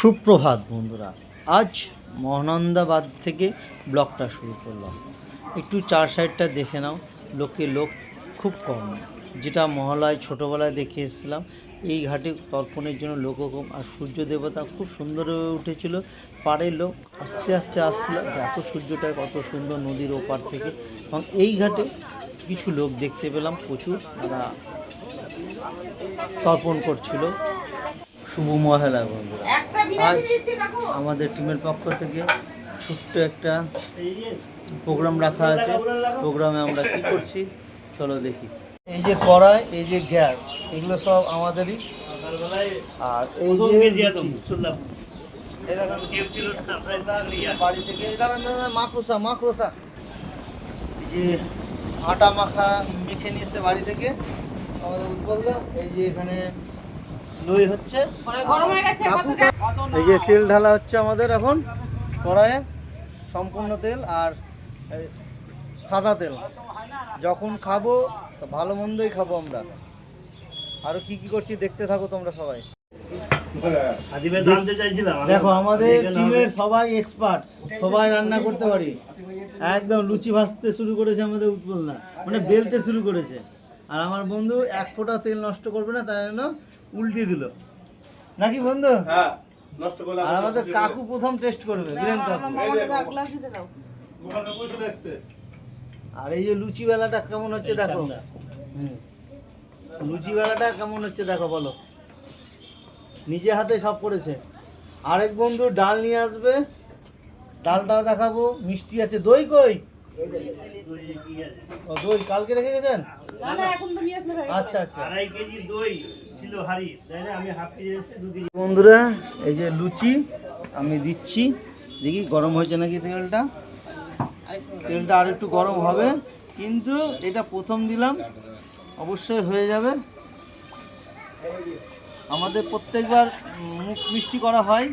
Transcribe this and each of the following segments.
সুপ্রভাত বন্ধুরা, আজ মহানন্দাবাদ থেকে ব্লগটা শুরু করলাম। একটু চার সাইডটা দেখে নাও, লোক খুব কম, যেটা মহালয় ছোটোবেলায় দেখে এসেছিলাম। এই ঘাটে তর্পণের জন্য লোকও কম, আর সূর্য দেবতা খুব সুন্দর হয়ে উঠেছিল। পাড়ের লোক আস্তে আস্তে আসছিল, দেখো সূর্যটা কত সুন্দর নদীর ওপার থেকে। এবং এই ঘাটে কিছু লোক দেখতে পেলাম, প্রচুর, তারা তর্পণ করছিল। শুভ মহালয়া বন্ধুরা, আজ আমাদের টিমের পক্ষ থেকে ছোট্ট একটা প্রোগ্রাম রাখা আছে। প্রোগ্রামে আমরা কি করছি চলো দেখি। এই যে কড়াই, এই যে গ্যাস, এগুলো সব আমাদেরই। আর এই যে বাড়ি থেকে মাকড়সা যে আটা মাখা মেখে নিয়ে এসে বাড়ি থেকে আমাদের উৎপলদা। এই যে এখানে লই হচ্ছে, এই যে তেল ঢালা হচ্ছে আমাদের এখন কড়াইয়ে, সম্পূর্ণ তেল আর সাদা তেল। যখন খাবো ভালো মন্দই খাবো আমরা। আরো কি কি করছি দেখতে থাকো তোমরা সবাই। দেখো আমাদের টিমের সবাই এক্সপার্ট, সবাই রান্না করতে পারি। একদম লুচি ভাজতে শুরু করেছে আমাদের উৎপলদা, মানে বেলতে শুরু করেছে। আর আমার বন্ধু এক ফোঁটা তেল নষ্ট করবে না, তাই জন্য উল্টি দিল নাকি বন্ধু? হ্যাঁ, নষ্ট করলে। আর আমাদের কাকু প্রথম টেস্ট করবে, বীরেন কাকু। আর এই যে লুচি বেলাটা কেমন হচ্ছে দেখো। লুচি বেলাটা কেমন হচ্ছে দেখো, বলো। নিজে হাতে সব করেছে। আরেক বন্ধু ডাল নিয়ে আসবে, ডালটাও দেখাবো। মিষ্টি আছে, দই কই? দই কালকে রেখে গেছেন? আচ্ছা আচ্ছা। বন্ধুরা এই যে লুচি আমি দিচ্ছি, দেখি গরম হয়েছে নাকি তেলটা। তেলটা আর একটু গরম হবে, কিন্তু এটা প্রথম দিলাম, অবশ্যই হয়ে যাবে। আমাদের প্রত্যেকবার মুখ মিষ্টি করা হয়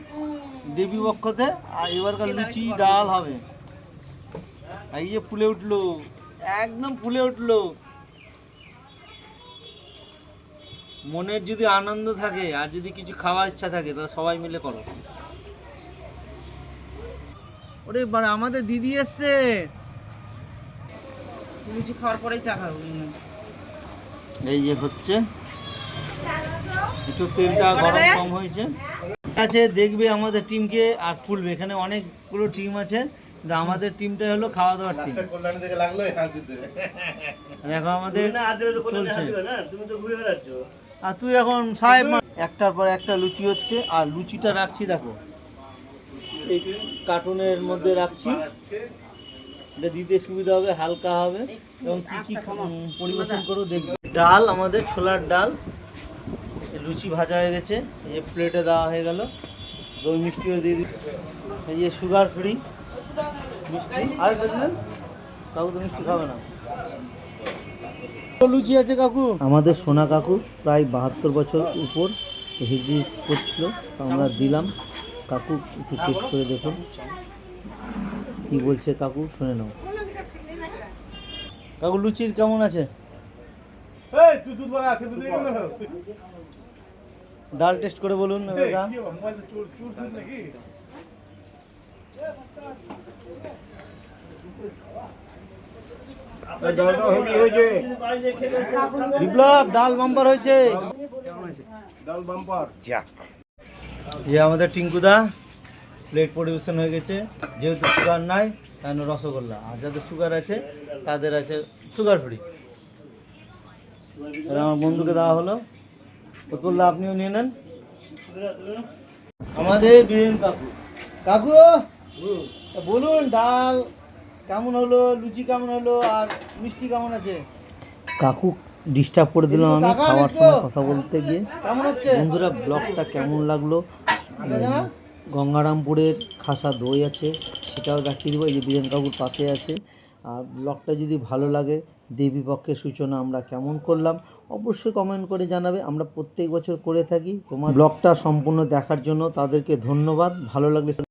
দেবী পক্ষতে, আর এবারকার লুচি ডাল হবে। এই যে ফুলে উঠলো, একদম ফুলে উঠলো। মনের যদি আনন্দ থাকে আর যদি কিছু খাওয়ার ইচ্ছা থাকে তাহলে সবাই মিলে করো। ওরে বাবা, আমাদের দিদি এসছে। লুচি খাওয়ার পরেই চা খাবো। এই যে হচ্ছে, একটু তেলটা গরম কম হয়েছে। আছে দেখবে আমাদের টিমকে আর ফুলবে। এখানে অনেকগুলো টিম আছে, কিন্তু আমাদের টিমটা হলো খাওয়া দাওয়ার টিম। দেখো আমাদের চলছে। আর তুই এখন সাহেব, একটার পর একটা লুচি হচ্ছে। আর লুচিটা রাখছি দেখো এই কার্টুনের মধ্যে রাখছি, এটা দিতে সুবিধা হবে, হালকা হবে। এবং কি কি পরিবেশন করো দেখবে। ডাল আমাদের ছোলার ডাল, লুচি ভাজা হয়ে গেছে, এই যে প্লেটে দেওয়া হয়ে গেল। দই মিষ্টিও দিয়ে দিই, এই যে সুগার ফ্রি মিষ্টি। আরেকটা দিলেন, কাকু তো মিষ্টি খাবে না। লুচি আছে কাকু, আমাদের সোনা কাকু প্রায় 72 বছর উপর হিজি করছিল, আমরা দিলাম। কাকু একটু টেস্ট করে দেখুন কি বলছে কাকু, শুনে নাও। কাকু লুচির কেমন আছে? ডাল টেস্ট করে বলুন। বিপ্লব ডাল বাম্পার হয়েছে। যে আমাদের টিঙ্কুদা প্লেট পরিবেশন হয়ে গেছে। যেহেতু সুগার নাই তাই রসগোল্লা, আর যাদের সুগার আছে তাদের আছে সুগার ফ্রি। আমার বন্ধুকে দেওয়া হলো। উৎপলদা আপনিও নিয়ে নেন। আমাদের বীরেন কাকু, কাকু বলুন ডাল কেমন হলো, লুচি কেমন হলো, আর মিষ্টি কেমন আছে? কাকু ডিস্টার্ব করে দিলাম আমি খাওয়ার সময় কথা বলতে গিয়ে। কেমন হচ্ছে বন্ধুরা? ব্লগটা কেমন লাগলো? গঙ্গারামপুরের খাসা দই আছে, সেটাও দেখিয়ে দেবো। এই যে বীরেন কাকুর পাতে আছে। আর ব্লগটা যদি ভালো লাগে, দেবী পক্ষের সূচনা আমরা কেমন করলাম অবশ্যই কমেন্ট করে জানাবে। আমরা প্রত্যেক বছর করে থাকি। তোমার ব্লগটা সম্পূর্ণ দেখার জন্য তাদেরকে ধন্যবাদ। ভালো লাগলে